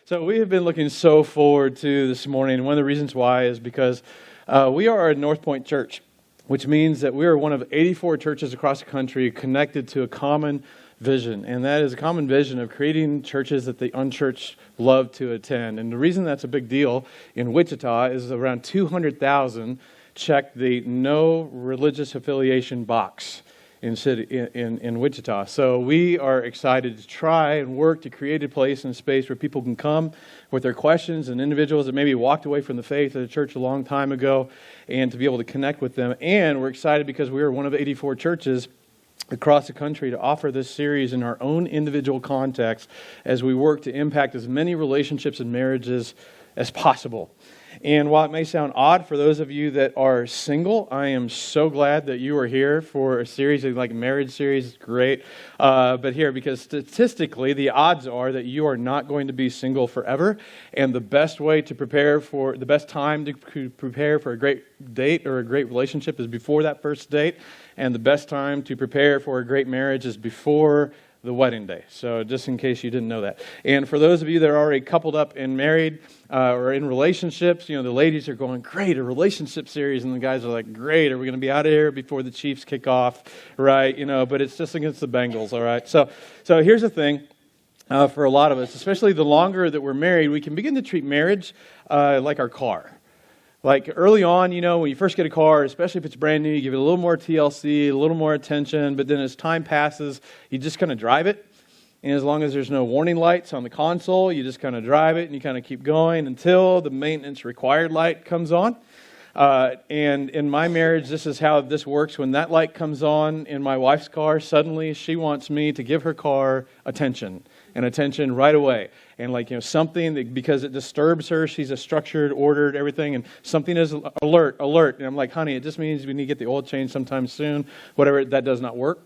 So we have been looking so forward to this morning, and one of the reasons why is because we are a North Point church, which means that we are one of 84 churches across the country connected to a common vision, and that is a common vision of creating churches that the unchurched love to attend. And the reason that's a big deal in Wichita is around 200,000 check the no religious affiliation box in Wichita. So we are excited to try and work to create a place and a space where people can come with their questions, and individuals that maybe walked away from the faith of the church a long time ago, and to be able to connect with them. And we're excited because we are one of 84 churches across the country to offer this series in our own individual context as we work to impact as many relationships and marriages as possible. And while it may sound odd for those of you that are single, I am so glad that you are here for a series like a marriage series. It's great. But here, because statistically, the odds are that you are not going to be single forever. And the best way to prepare for, the best time to prepare for a great date or a great relationship is before that first date. And the best time to prepare for a great marriage is before the wedding day. So just in case you didn't know that. And for those of you that are already coupled up and married or in relationships, the ladies are going, great, a relationship series. And the guys are like, great, are we going to be out of here before the Chiefs kick off? Right? But it's just against the Bengals. All right. So here's the thing. For a lot of us, especially the longer that we're married, we can begin to treat marriage like our car. Like early on, when you first get a car, especially if it's brand new, you give it a little more TLC, a little more attention, but then as time passes, you just kind of drive it. And as long as there's no warning lights on the console, you just kind of drive it and you kind of keep going until the maintenance required light comes on. And in my marriage, this is how this works. When that light comes on in my wife's car, suddenly she wants me to give her car attention. And attention right away. And something that, because it disturbs her, she's a structured, ordered, everything, and something is alert. And I'm like, honey, it just means we need to get the oil changed sometime soon. Whatever, that does not work.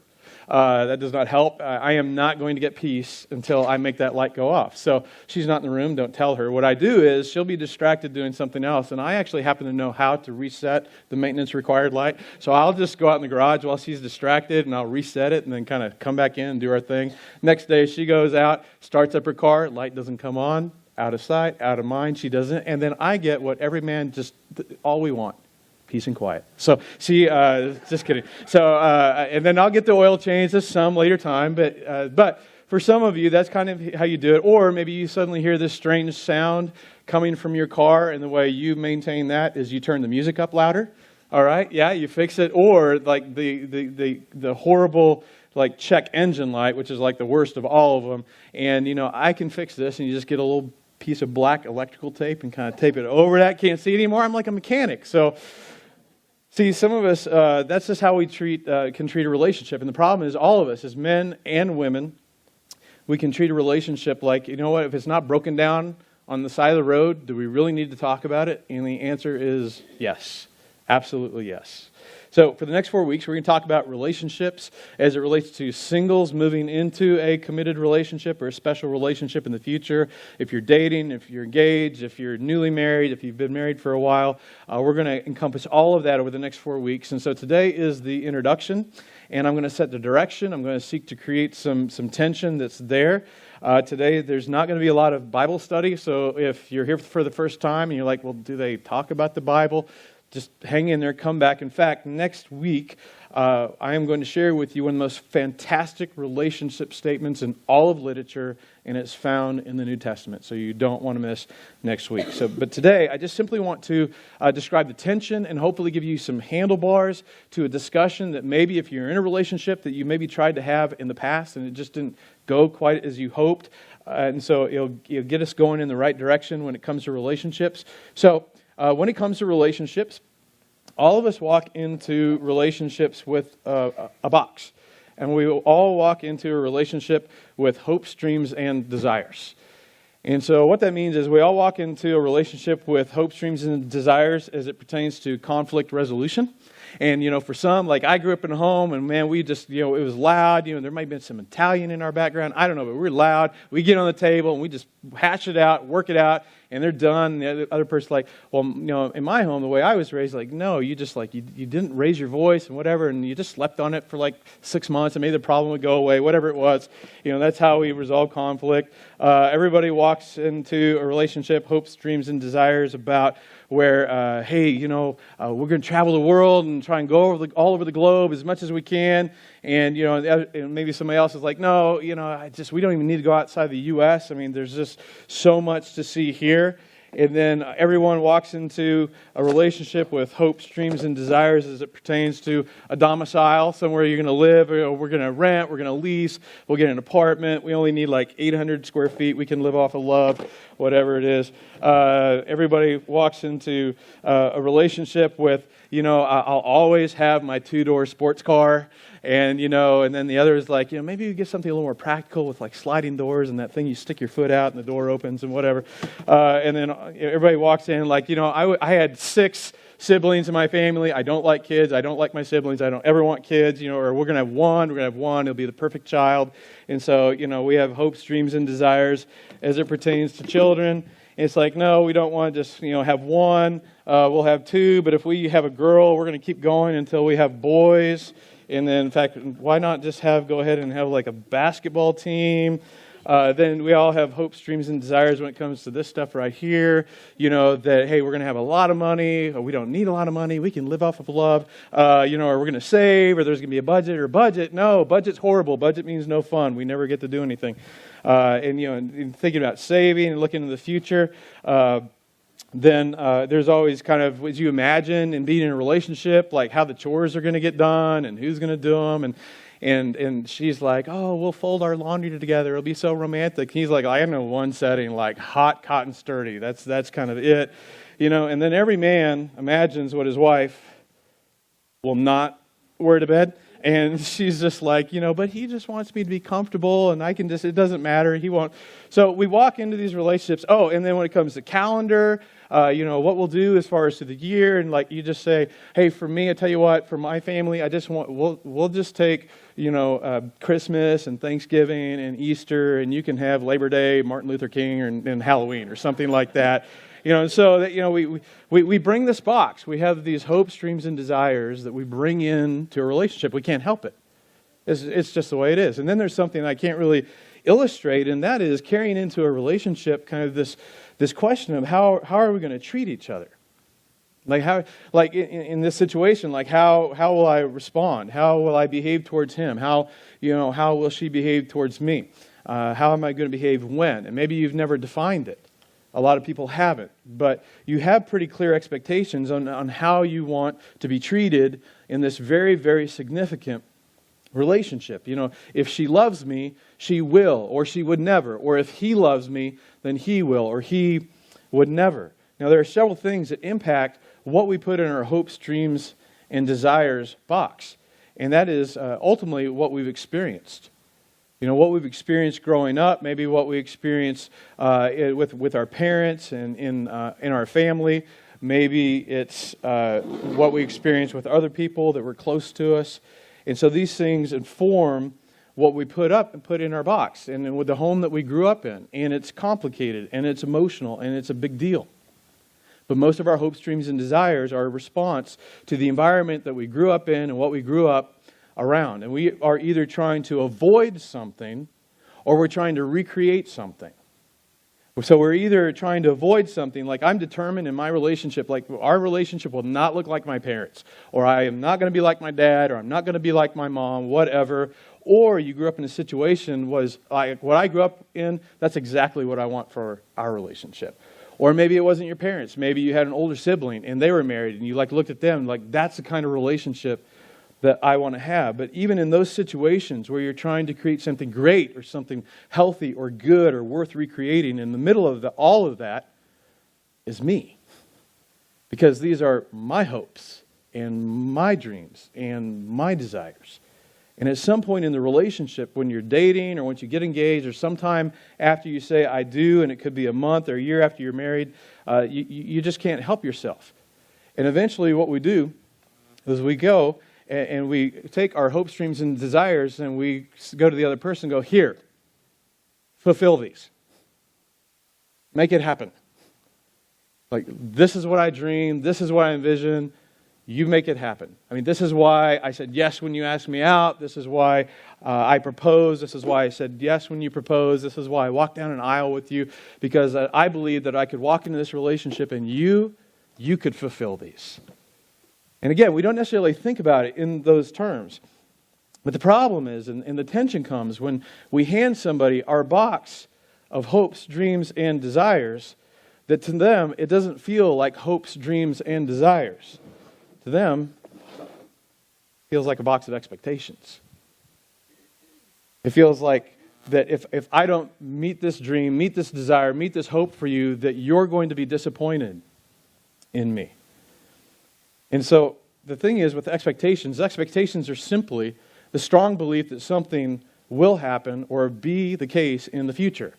That does not help. I am not going to get peace until I make that light go off. So she's not in the room. Don't tell her. What I do is she'll be distracted doing something else. And I actually happen to know how to reset the maintenance required light. So I'll just go out in the garage while she's distracted and I'll reset it and then kind of come back in and do our thing. Next day she goes out, starts up her car, light doesn't come on, out of sight, out of mind. She doesn't. And then I get what every man all we want. Peace and quiet. So she, just kidding. So, and then I'll get the oil changed at some later time. But for some of you, that's kind of how you do it. Or maybe you suddenly hear this strange sound coming from your car, and the way you maintain that is you turn the music up louder. All right, yeah, you fix it. Or like the horrible check engine light, which is like the worst of all of them. And I can fix this, and you just get a little piece of black electrical tape and kind of tape it over that. Can't see it anymore. I'm like a mechanic. So. See, some of us, that's just how we can treat a relationship. And the problem is all of us, as men and women, we can treat a relationship like, if it's not broken down on the side of the road, do we really need to talk about it? And the answer is yes. Absolutely yes. So for the next 4 weeks, we're going to talk about relationships as it relates to singles moving into a committed relationship or a special relationship in the future. If you're dating, if you're engaged, if you're newly married, if you've been married for a while, we're going to encompass all of that over the next 4 weeks. And so today is the introduction, and I'm going to set the direction. I'm going to seek to create some tension that's there. Today, there's not going to be a lot of Bible study. So if you're here for the first time and you're like, well, do they talk about the Bible? Just hang in there, come back. In fact, next week, I am going to share with you one of the most fantastic relationship statements in all of literature, and it's found in the New Testament. So you don't want to miss next week. But today, I just simply want to describe the tension and hopefully give you some handlebars to a discussion that maybe if you're in a relationship that you maybe tried to have in the past and it just didn't go quite as you hoped. And so it'll get us going in the right direction when it comes to relationships. So when it comes to relationships, all of us walk into relationships with a box. And we will all walk into a relationship with hopes, dreams, and desires. And so what that means is we all walk into a relationship with hopes, dreams, and desires as it pertains to conflict resolution. And, for some, like I grew up in a home and man, we just, it was loud. There might have been some Italian in our background. I don't know, but we're loud. We get on the table and we just hash it out, work it out. and they're done. And the other person's like, well, in my home, the way I was raised, like, no, you just like, you didn't raise your voice and whatever, and you just slept on it for like 6 months, and maybe the problem would go away, whatever it was. That's how we resolve conflict. Everybody walks into a relationship, hopes, dreams, and desires about where, hey, we're going to travel the world and try and go all over the globe as much as we can. And, and maybe somebody else is like, no, we don't even need to go outside the U.S. I mean, there's just so much to see here. And then everyone walks into a relationship with hopes, dreams, and desires as it pertains to a domicile, somewhere you're going to live. We're going to rent, we're going to lease, we'll get an apartment. We only need like 800 square feet. We can live off of love, whatever it is. Everybody walks into a relationship with, I'll always have my 2-door sports car. And, and then the other is like, maybe you get something a little more practical with like sliding doors and that thing you stick your foot out and the door opens and whatever. And then everybody walks in like, I had 6 siblings in my family. I don't like kids. I don't like my siblings. I don't ever want kids, or we're going to have one. We're going to have one. It'll be the perfect child. And so, we have hopes, dreams, and desires as it pertains to children. It's like, no, we don't want to just, have one. We'll have 2. But if we have a girl, we're going to keep going until we have boys. And then, in fact, why not just go ahead and have like a basketball team? Then we all have hopes, dreams, and desires when it comes to this stuff right here. That, hey, we're going to have a lot of money. Or we don't need a lot of money. We can live off of love. Or we're going to save, or there's going to be a budget. No, budget's horrible. Budget means no fun. We never get to do anything. And thinking about saving and looking into the future. Then there's always kind of, as you imagine, and being in a relationship, like how the chores are going to get done and who's going to do them. And she's like, oh, we'll fold our laundry together. It'll be so romantic. He's like, I know one setting, like hot, cotton, sturdy. That's kind of it. And then every man imagines what his wife will not wear to bed. And she's just like, but he just wants me to be comfortable, and it doesn't matter. He won't. So we walk into these relationships. Oh, and then when it comes to calendar, what we'll do as far as to the year, and like you just say, hey, for me, I tell you what, for my family, we'll just take, Christmas and Thanksgiving and Easter, and you can have Labor Day, Martin Luther King, and Halloween or something like that. And so that, we bring this box. We have these hopes, dreams, and desires that we bring into a relationship. We can't help it. It's just the way it is. And then there's something I can't really illustrate, and that is carrying into a relationship kind of this question of how are we going to treat each other? Like in this situation, like how will I respond? How will I behave towards him? How will she behave towards me? How am I going to behave when? And maybe you've never defined it. A lot of people haven't, but you have pretty clear expectations on how you want to be treated in this very, very significant relationship. If she loves me, she will, or she would never. Or if he loves me, then he will, or he would never. Now, there are several things that impact what we put in our hopes, dreams, and desires box. And that is ultimately what we've experienced. What we've experienced growing up, maybe what we experience with our parents and in our family. Maybe it's what we experience with other people that were close to us. And so these things inform what we put up and put in our box. And with the home that we grew up in. And it's complicated, and it's emotional, and it's a big deal. But most of our hopes, dreams, and desires are a response to the environment that we grew up in and what we grew up around. And we are either trying to avoid something or we're trying to recreate something. So we're either trying to avoid something, like I'm determined in my relationship, like our relationship will not look like my parents, or I am not going to be like my dad, or I'm not going to be like my mom, whatever. Or you grew up in a situation was like what I grew up in, that's exactly what I want for our relationship. Or maybe it wasn't your parents. Maybe you had an older sibling and they were married and you looked at them like that's the kind of relationship that I want to have. But even in those situations where you're trying to create something great or something healthy or good or worth recreating, in the middle of all of that is me. Because these are my hopes and my dreams and my desires. And at some point in the relationship, when you're dating or once you get engaged or sometime after you say, I do, and it could be a month or a year after you're married, you just can't help yourself. And eventually what we do is we go and we take our hopes, dreams, and desires and we go to the other person and go, here, fulfill these. Make it happen. Like, this is what I dream. This is what I envision. You make it happen. I mean, this is why I said yes when you asked me out. This is why I proposed. This is why I said yes when you proposed. This is why I walked down an aisle with you, because I believe that I could walk into this relationship and you could fulfill these. And again, we don't necessarily think about it in those terms. But the problem is, and the tension comes when we hand somebody our box of hopes, dreams, and desires, that to them, it doesn't feel like hopes, dreams, and desires. To them, it feels like a box of expectations. It feels like that if I don't meet this dream, meet this desire, meet this hope for you, that you're going to be disappointed in me. And so the thing is with expectations are simply the strong belief that something will happen or be the case in the future.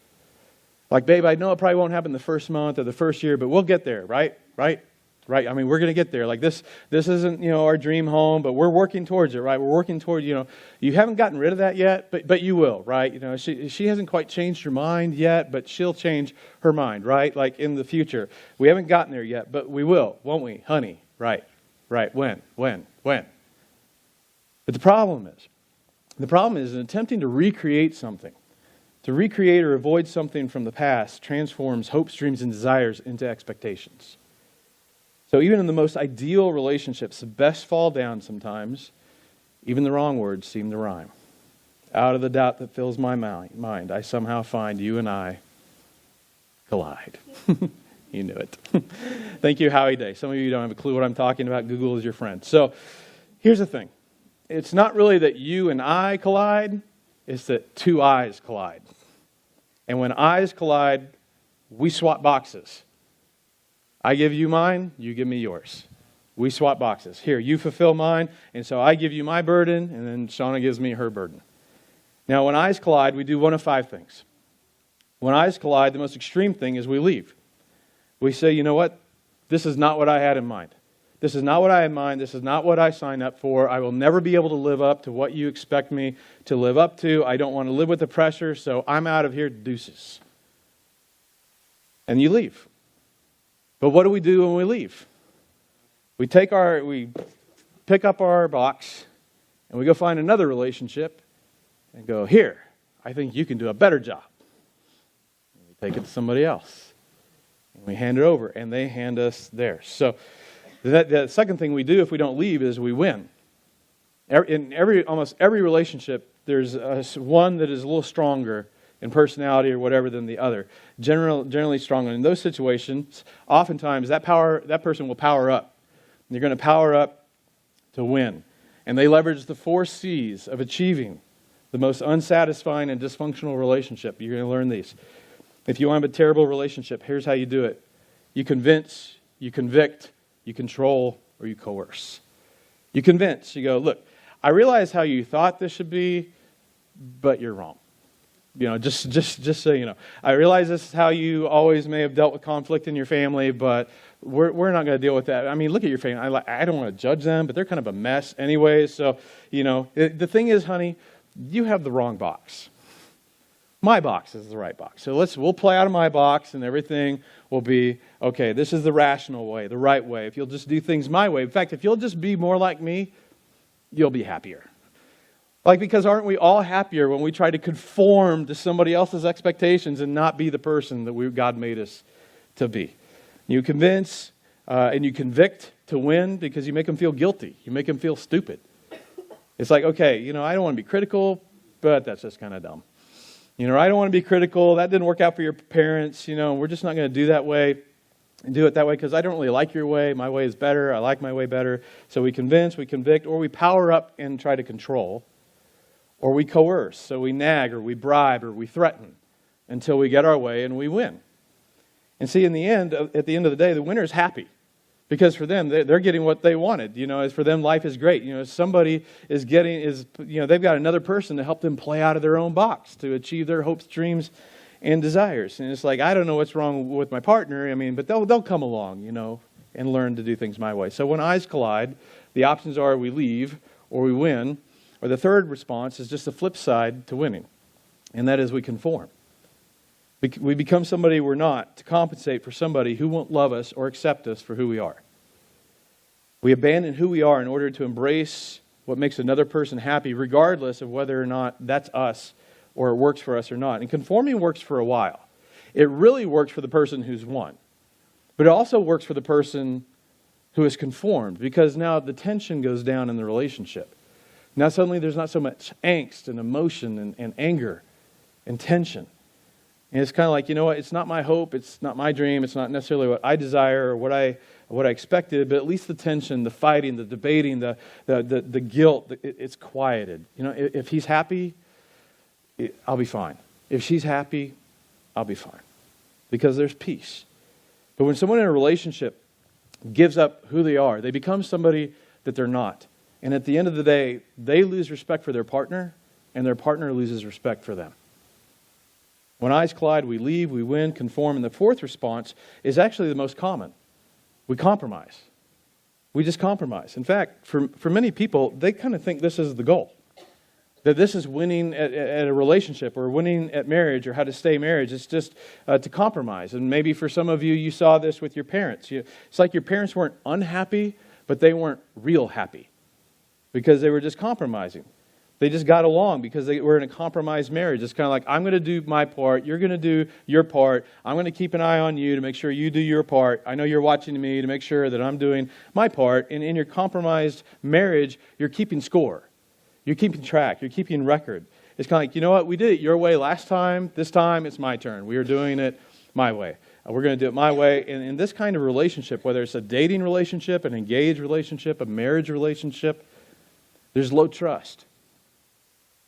Like, babe, I know it probably won't happen the first month or the first year, but we'll get there, right? Right? I mean, we're going to get there. Like, this isn't, our dream home, but we're working towards it, right? We're working toward, you haven't gotten rid of that yet, but you will, right? She hasn't quite changed her mind yet, but she'll change her mind, right? Like, in the future. We haven't gotten there yet, but we will, won't we, honey? Right. When? But the problem is in attempting to recreate something, to recreate or avoid something from the past transforms hopes, dreams, and desires into expectations. So even in the most ideal relationships, the best fall down sometimes. Even the wrong words seem to rhyme. Out of the doubt that fills my mind, I somehow find you and I collide. You knew it. Thank you, Howie Day. Some of you don't have a clue what I'm talking about. Google is your friend. So here's the thing. It's not really that you and I collide. It's that two eyes collide. And when eyes collide, we swap boxes. I give you mine, you give me yours. We swap boxes. Here, you fulfill mine, and so I give you my burden, and then Shauna gives me her burden. Now, when eyes collide, we do one of five things. When eyes collide, the most extreme thing is we leave. We say, you know what? This is not what I had in mind. This is not what I had in mind. This is not what I signed up for. I will never be able to live up to what you expect me to live up to. I don't want to live with the pressure, so I'm out of here, deuces. And you leave. But what do we do when we leave? We pick up our box and we go find another relationship and go, here, I think you can do a better job. And we take it to somebody else. And we hand it over and they hand us theirs. So the second thing we do if we don't leave is we win. In almost every relationship, there's one that is a little stronger in personality or whatever than the other. Generally stronger. In those situations, oftentimes that person will power up. You're going to power up to win. And they leverage the 4 C's of achieving the most unsatisfying and dysfunctional relationship. You're going to learn these. If you want a terrible relationship, here's how you do it. You convince, you convict, you control, or you coerce. You convince. You go, look, I realize how you thought this should be, but you're wrong. Just so you know. I realize this is how you always may have dealt with conflict in your family, but we're not going to deal with that. I mean, look at your family. I don't want to judge them, but they're kind of a mess anyway. So, the thing is, honey, you have the wrong box. My box is the right box. So we'll play out of my box and everything will be, okay, this is the rational way, the right way. If you'll just do things my way. In fact, if you'll just be more like me, you'll be happier. Because aren't we all happier when we try to conform to somebody else's expectations and not be the person that God made us to be? You convince and you convict to win because you make them feel guilty. You make them feel stupid. It's like, okay, I don't want to be critical, but that's just kind of dumb. I don't want to be critical. That didn't work out for your parents. We're just not going to do it that way because I don't really like your way. My way is better. I like my way better. So we convince, we convict, or we power up and try to control. Or we coerce, so we nag or we bribe or we threaten until we get our way and we win. And see, at the end of the day, the winner is happy because for them, they're getting what they wanted. As for them, life is great. Somebody they've got another person to help them play out of their own box to achieve their hopes, dreams, and desires. And it's like, I don't know what's wrong with my partner. But they'll come along, and learn to do things my way. So when eyes collide, the options are we leave or we win. Or the third response is just the flip side to winning, and that is we conform. We become somebody we're not to compensate for somebody who won't love us or accept us for who we are. We abandon who we are in order to embrace what makes another person happy, regardless of whether or not that's us or it works for us or not. And conforming works for a while. It really works for the person who's won. But it also works for the person who is conformed, because now the tension goes down in the relationship. Now suddenly there's not so much angst and emotion and anger and tension. And it's kind of like, you know what, it's not my hope, it's not my dream, it's not necessarily what I desire or what I expected, but at least the tension, the fighting, the debating, the guilt, it's quieted. You know, if he's happy, I'll be fine. If she's happy, I'll be fine. Because there's peace. But when someone in a relationship gives up who they are, they become somebody that they're not. And at the end of the day, they lose respect for their partner, and their partner loses respect for them. When eyes collide, we leave, we win, conform. And the fourth response is actually the most common. We compromise. We just compromise. In fact, for many people, they kind of think this is the goal. That this is winning at a relationship or winning at marriage or how to stay married. It's just to compromise. And maybe for some of you, you saw this with your parents. It's like your parents weren't unhappy, but they weren't real happy because they were just compromising. They just got along because they were in a compromised marriage. It's kind of like, I'm going to do my part, you're going to do your part, I'm going to keep an eye on you to make sure you do your part. I know you're watching me to make sure that I'm doing my part. And in your compromised marriage, you're keeping score. You're keeping track. You're keeping record. It's kind of like, you know what, we did it your way last time. This time, it's my turn. We are doing it my way. We're going to do it my way. And in this kind of relationship, whether it's a dating relationship, an engaged relationship, a marriage relationship, there's low trust.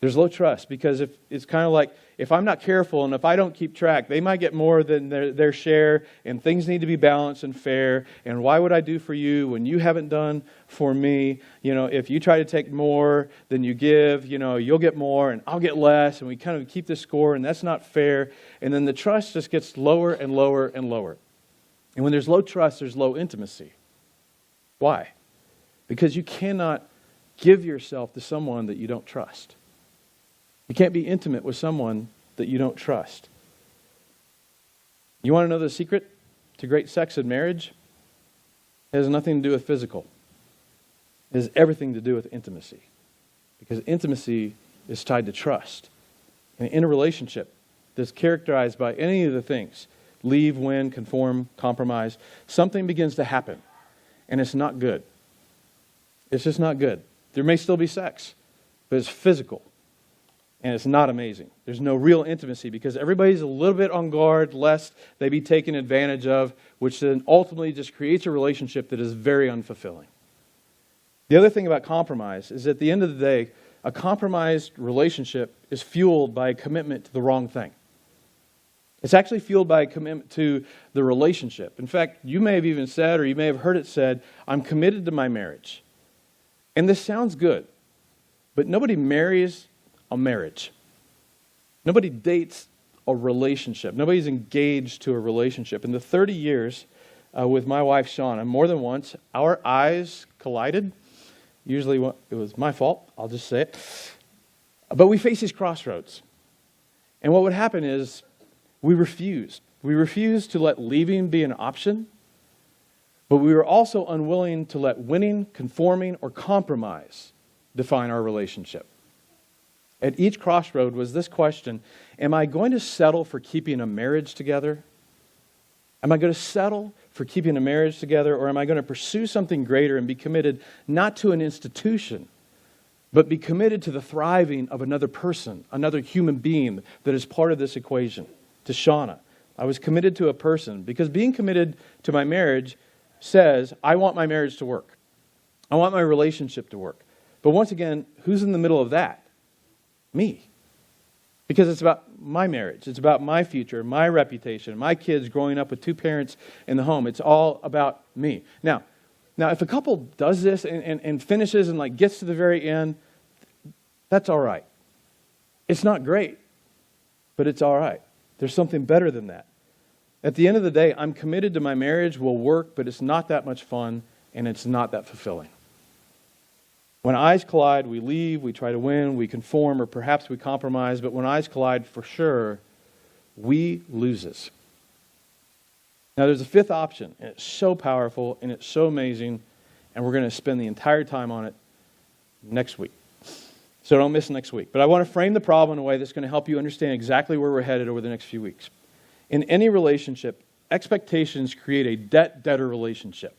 There's low trust because if it's kind of like, if I'm not careful and if I don't keep track, they might get more than their share, and things need to be balanced and fair. And why would I do for you when you haven't done for me? You know, if you try to take more than you give, you know, you'll get more and I'll get less, and we kind of keep the score, and that's not fair. And then the trust just gets lower and lower and lower. And when there's low trust, there's low intimacy. Why? Because you cannot give yourself to someone that you don't trust. You can't be intimate with someone that you don't trust. You want to know the secret to great sex in marriage? It has nothing to do with physical. It has everything to do with intimacy. Because intimacy is tied to trust. And in a relationship that's characterized by any of the things, leave, win, conform, compromise, something begins to happen. And it's not good. It's just not good. There may still be sex, but it's physical. And it's not amazing. There's no real intimacy because everybody's a little bit on guard lest they be taken advantage of, which then ultimately just creates a relationship that is very unfulfilling. The other thing about compromise is at the end of the day, a compromised relationship is fueled by a commitment to the wrong thing. It's actually fueled by a commitment to the relationship. In fact, you may have even said, or you may have heard it said, I'm committed to my marriage. And this sounds good, but nobody marries a marriage. Nobody dates a relationship. Nobody's engaged to a relationship. In the 30 years with my wife, Shauna, more than once, our eyes collided. Usually it was my fault. I'll just say it. But we face these crossroads. And what would happen is we refused. We refused to let leaving be an option, but we were also unwilling to let winning, conforming, or compromise define our relationship. At each crossroad was this question: am I going to settle for keeping a marriage together? Am I going to settle for keeping a marriage together, or am I going to pursue something greater and be committed not to an institution, but be committed to the thriving of another person, another human being that is part of this equation? To Shauna, I was committed to a person because being committed to my marriage says I want my marriage to work. I want my relationship to work. But once again, who's in the middle of that? Me. Because it's about my marriage. It's about my future, my reputation, my kids growing up with two parents in the home. It's all about me. Now, if a couple does this and finishes and like gets to the very end, that's all right. It's not great, but it's all right. There's something better than that. At the end of the day, I'm committed to my marriage, will work, but it's not that much fun and it's not that fulfilling. When eyes collide, we leave, we try to win, we conform, or perhaps we compromise. But when eyes collide, for sure, we loses. Now there's a fifth option, and it's so powerful, and it's so amazing, and we're going to spend the entire time on it next week. So don't miss next week. But I want to frame the problem in a way that's going to help you understand exactly where we're headed over the next few weeks. In any relationship, expectations create a debt-debtor relationship.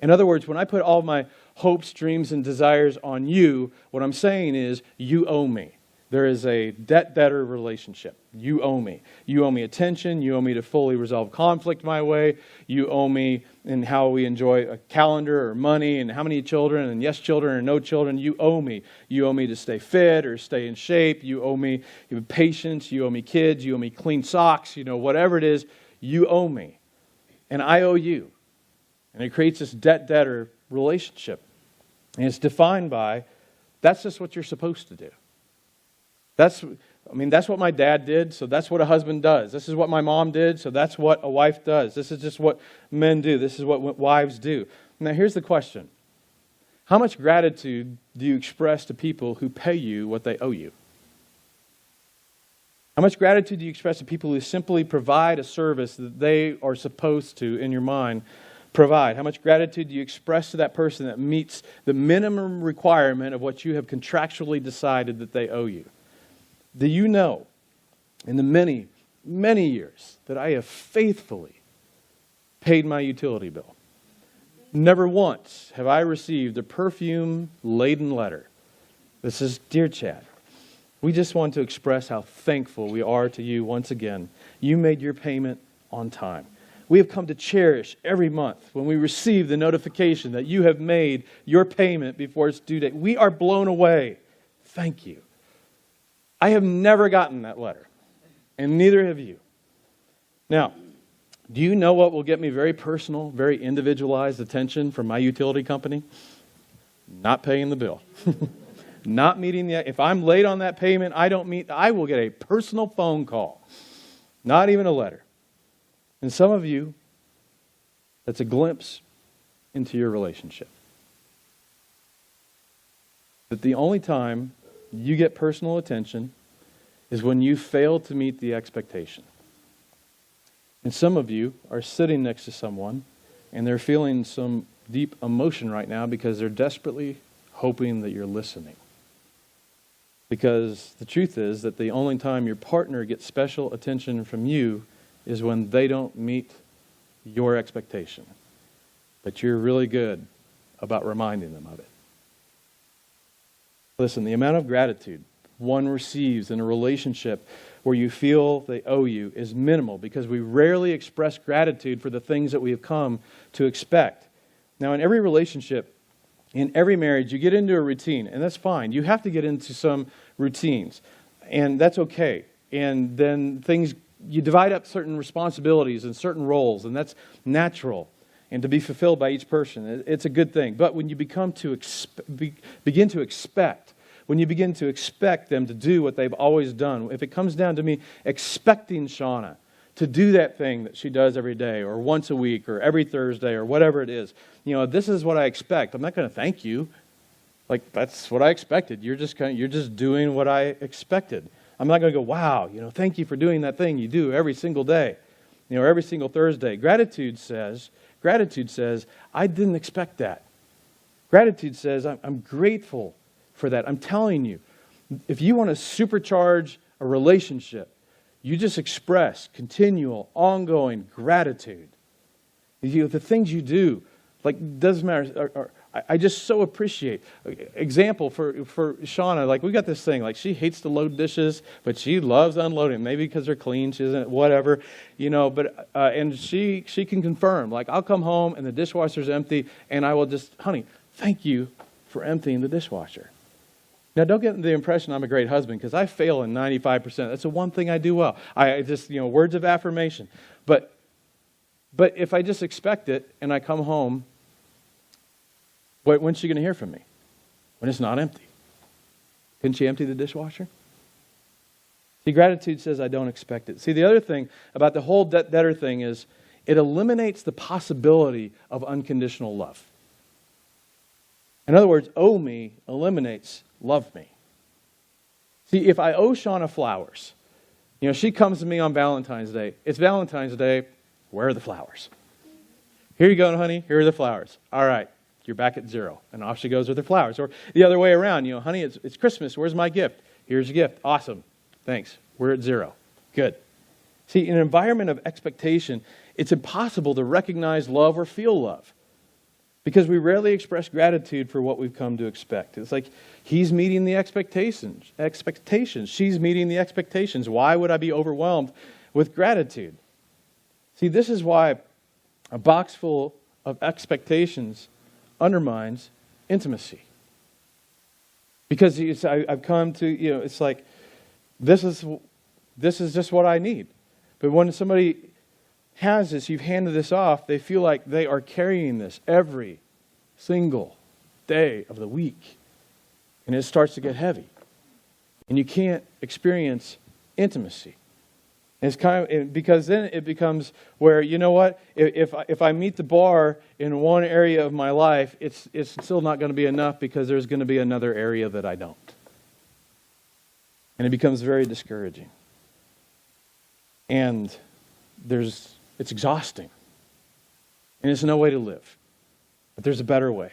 In other words, when I put all my hopes, dreams, and desires on you, what I'm saying is, you owe me. There is a debt-debtor relationship. You owe me. You owe me attention. You owe me to fully resolve conflict my way. You owe me in how we enjoy a calendar or money and how many children and yes children or no children. You owe me. You owe me to stay fit or stay in shape. You owe me patience. You owe me kids. You owe me clean socks. Whatever it is, you owe me. And I owe you. And it creates this debt-debtor relationship. And it's defined by, that's just what you're supposed to do. That's what my dad did, so that's what a husband does. This is what my mom did, so that's what a wife does. This is just what men do. This is what wives do. Now, here's the question. How much gratitude do you express to people who pay you what they owe you? How much gratitude do you express to people who simply provide a service that they are supposed to, in your mind, provide? How much gratitude do you express to that person that meets the minimum requirement of what you have contractually decided that they owe you? Do you know, in the many, many years that I have faithfully paid my utility bill, never once have I received a perfume-laden letter that says, "Dear Chad, we just want to express how thankful we are to you once again. You made your payment on time. We have come to cherish every month when we receive the notification that you have made your payment before its due date. We are blown away. Thank you." I have never gotten that letter, and neither have you. Now, do you know what will get me very personal, very individualized attention from my utility company? Not paying the bill. Not meeting if I'm late on that payment, I will get a personal phone call. Not even a letter. And some of you, that's a glimpse into your relationship. That the only time you get personal attention is when you fail to meet the expectation. And some of you are sitting next to someone and they're feeling some deep emotion right now because they're desperately hoping that you're listening. Because the truth is that the only time your partner gets special attention from you is when they don't meet your expectation. But you're really good about reminding them of it. Listen, the amount of gratitude one receives in a relationship where you feel they owe you is minimal because we rarely express gratitude for the things that we have come to expect. Now, in every relationship, in every marriage, you get into a routine, and that's fine. You have to get into some routines, and that's okay. And then you divide up certain responsibilities and certain roles, and that's natural and to be fulfilled by each person. It's a good thing. But when you begin to expect them to do what they've always done, if it comes down to me expecting Shauna to do that thing that she does every day or once a week or every Thursday or whatever it is, this is what I expect. I'm not going to thank you. Like, that's what I expected. You're just doing what I expected. I'm not going to go, wow, thank you for doing that thing you do every single day, every single Thursday. Gratitude says, I didn't expect that. Gratitude says, I'm grateful for that. I'm telling you, if you want to supercharge a relationship, you just express continual, ongoing gratitude. The things you do, doesn't matter. I just so appreciate. Example for Shauna, we got this thing, she hates to load dishes, but she loves unloading. Maybe because they're clean, she isn't, whatever, but, and she can confirm, I'll come home and the dishwasher's empty, and I will just, honey, thank you for emptying the dishwasher. Now, don't get the impression I'm a great husband, because I fail in 95%. That's the one thing I do well. I just, words of affirmation. But if I just expect it and I come home, when's she going to hear from me? When it's not empty. Couldn't she empty the dishwasher? See, gratitude says I don't expect it. See, the other thing about the whole debtor thing is it eliminates the possibility of unconditional love. In other words, owe me eliminates love me. See, if I owe Shauna flowers, She comes to me on Valentine's Day. It's Valentine's Day. Where are the flowers? Here you go, honey. Here are the flowers. All right. You're back at 0. And off she goes with her flowers. Or the other way around. Honey, it's Christmas. Where's my gift? Here's your gift. Awesome. Thanks. We're at 0. Good. See, in an environment of expectation, it's impossible to recognize love or feel love because we rarely express gratitude for what we've come to expect. It's like he's meeting the expectations. She's meeting the expectations. Why would I be overwhelmed with gratitude? See, this is why a box full of expectations undermines intimacy. Because I've come to, it's like, this is just what I need. But when somebody has this, you've handed this off, they feel like they are carrying this every single day of the week. And it starts to get heavy. And you can't experience intimacy. And it's because then it becomes where, you know what, if I meet the bar in one area of my life, it's still not going to be enough because there's going to be another area that I don't. And it becomes very discouraging. And it's exhausting. And it's no way to live. But there's a better way.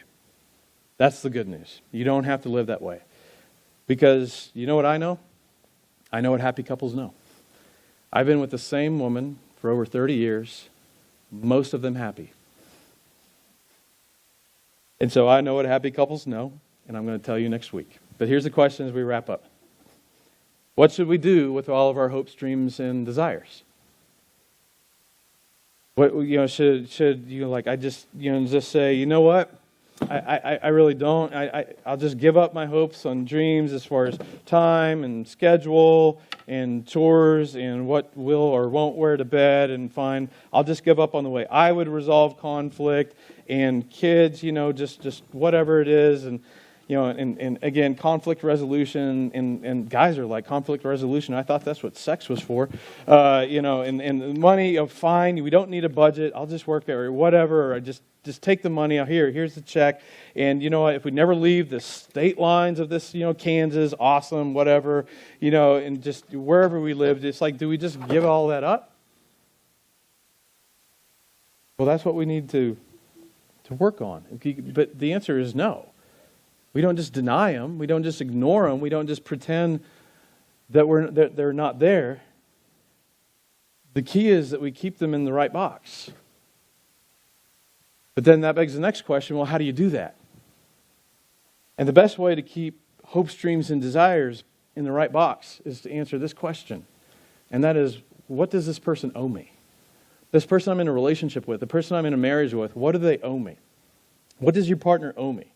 That's the good news. You don't have to live that way. Because you know what I know? I know what happy couples know. I've been with the same woman for over 30 years, most of them happy. And so I know what happy couples know, and I'm going to tell you next week. But here's the question as we wrap up. What should we do with all of our hopes, dreams, and desires? What should I just just say, you know what? I really don't. I'll just give up my hopes on dreams as far as time and schedule and chores and what will or won't wear to bed and fine. I'll just give up on the way I would resolve conflict and kids, just whatever it is. And again, conflict resolution, and guys are like, conflict resolution, I thought that's what sex was for. And money, fine, we don't need a budget, I'll just work there, or whatever, or just take the money out here's the check. And you know what, if we never leave the state lines of this, Kansas, awesome, whatever, and just wherever we lived, it's like, do we just give all that up? Well, that's what we need to work on. But the answer is no. We don't just deny them. We don't just ignore them. We don't just pretend that they're not there. The key is that we keep them in the right box. But then that begs the next question, well, how do you do that? And the best way to keep hopes, dreams, and desires in the right box is to answer this question. And that is, what does this person owe me? This person I'm in a relationship with, the person I'm in a marriage with, what do they owe me? What does your partner owe me?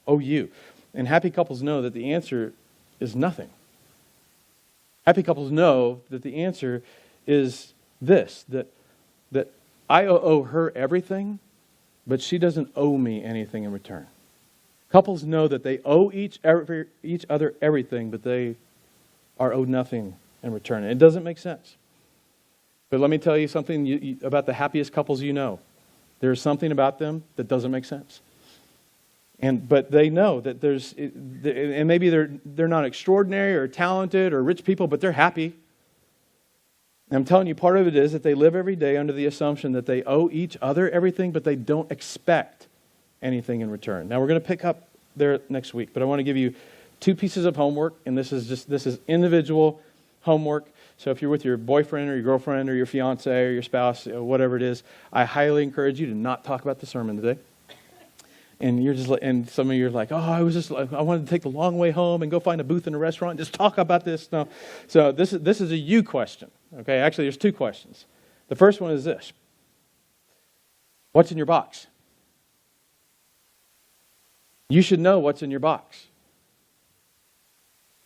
Owe you? And happy couples know that the answer is nothing. Happy couples know that the answer is this, that I owe her everything, but she doesn't owe me anything in return. Couples know that they owe each other everything, but they are owed nothing in return. And it doesn't make sense. But let me tell you something about the happiest couples you know. There's something about them that doesn't make sense. But they know that and maybe they're not extraordinary or talented or rich people, but they're happy. And I'm telling you, part of it is that they live every day under the assumption that they owe each other everything, but they don't expect anything in return. Now, we're going to pick up there next week, but I want to give you 2 pieces of homework, and this is individual homework. So if you're with your boyfriend or your girlfriend or your fiance or your spouse, or whatever it is, I highly encourage you to not talk about the sermon today. And some of you are like, I wanted to take the long way home and go find a booth in a restaurant and just talk about this. No. So this is a you question. Okay, actually there's 2 questions. The first one is this. What's in your box? You should know what's in your box.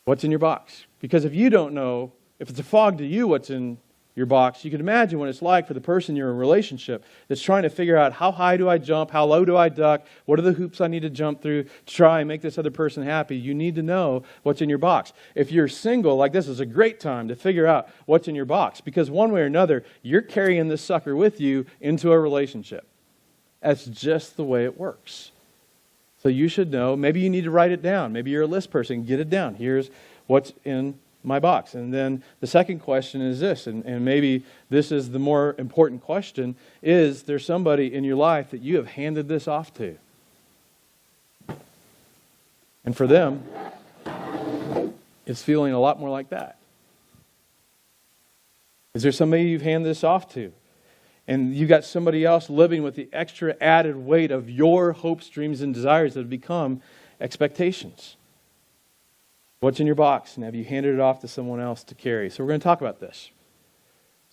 What's in your box? Because if you don't know, if it's a fog to you what's in your box, you can imagine what it's like for the person you're in a relationship that's trying to figure out, how high do I jump? How low do I duck? What are the hoops I need to jump through to try and make this other person happy? You need to know what's in your box. If you're single, like, this is a great time to figure out what's in your box, because one way or another, you're carrying this sucker with you into a relationship. That's just the way it works. So you should know. Maybe you need to write it down. Maybe you're a list person. Get it down. Here's what's in my box? And then the second question is this, and maybe this is the more important question, is there somebody in your life that you have handed this off to? And for them, it's feeling a lot more like that. Is there somebody you've handed this off to? And you've got somebody else living with the extra added weight of your hopes, dreams, and desires that have become expectations. What's in your box? And have you handed it off to someone else to carry? So we're going to talk about this.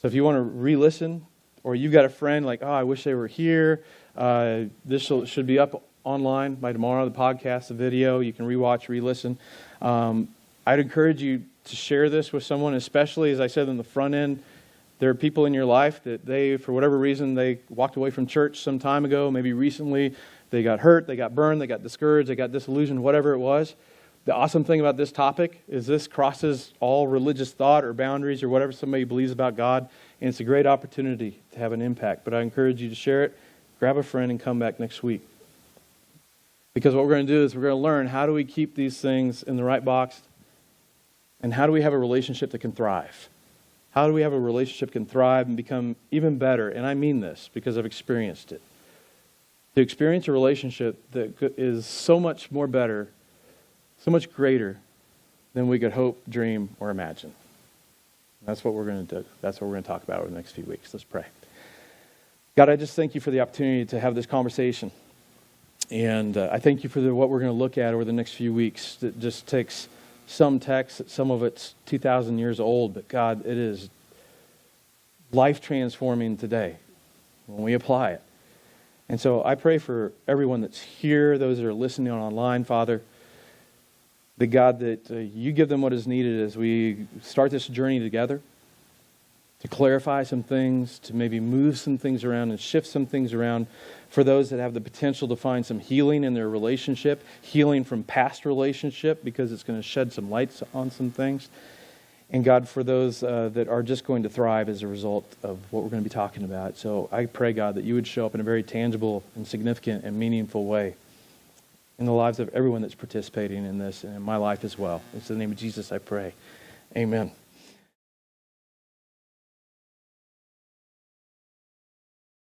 So if you want to re-listen, or you've got a friend like, oh, I wish they were here. This should be up online by tomorrow, the podcast, the video. You can re-watch, re-listen. I'd encourage you to share this with someone, especially, as I said, in the front end. There are people in your life that they, for whatever reason, they walked away from church some time ago, maybe recently. They got hurt, they got burned, they got discouraged, they got disillusioned, whatever it was. The awesome thing about this topic is this crosses all religious thought or boundaries or whatever somebody believes about God, and it's a great opportunity to have an impact. But I encourage you to share it, grab a friend, and come back next week. Because what we're going to do is we're going to learn how do we keep these things in the right box, and how do we have a relationship that can thrive. How do we have a relationship that can thrive and become even better? And I mean this because I've experienced it. To experience a relationship that is so much more better, so much greater than we could hope, dream, or imagine. That's what we're going to do. That's what we're going to talk about over the next few weeks. Let's pray. God, I just thank you for the opportunity to have this conversation. And I thank you for what we're going to look at over the next few weeks. That just takes some text, some of it's 2,000 years old, but God, it is life transforming today when we apply it. And so I pray for everyone that's here, those that are listening online, Father, that God, that you give them what is needed as we start this journey together, to clarify some things, to maybe move some things around and shift some things around for those that have the potential to find some healing in their relationship, healing from past relationship, because it's going to shed some lights on some things. And God, for those that are just going to thrive as a result of what we're going to be talking about. So I pray, God, that you would show up in a very tangible and significant and meaningful way in the lives of everyone that's participating in this, and in my life as well. In the name of Jesus, I pray. Amen.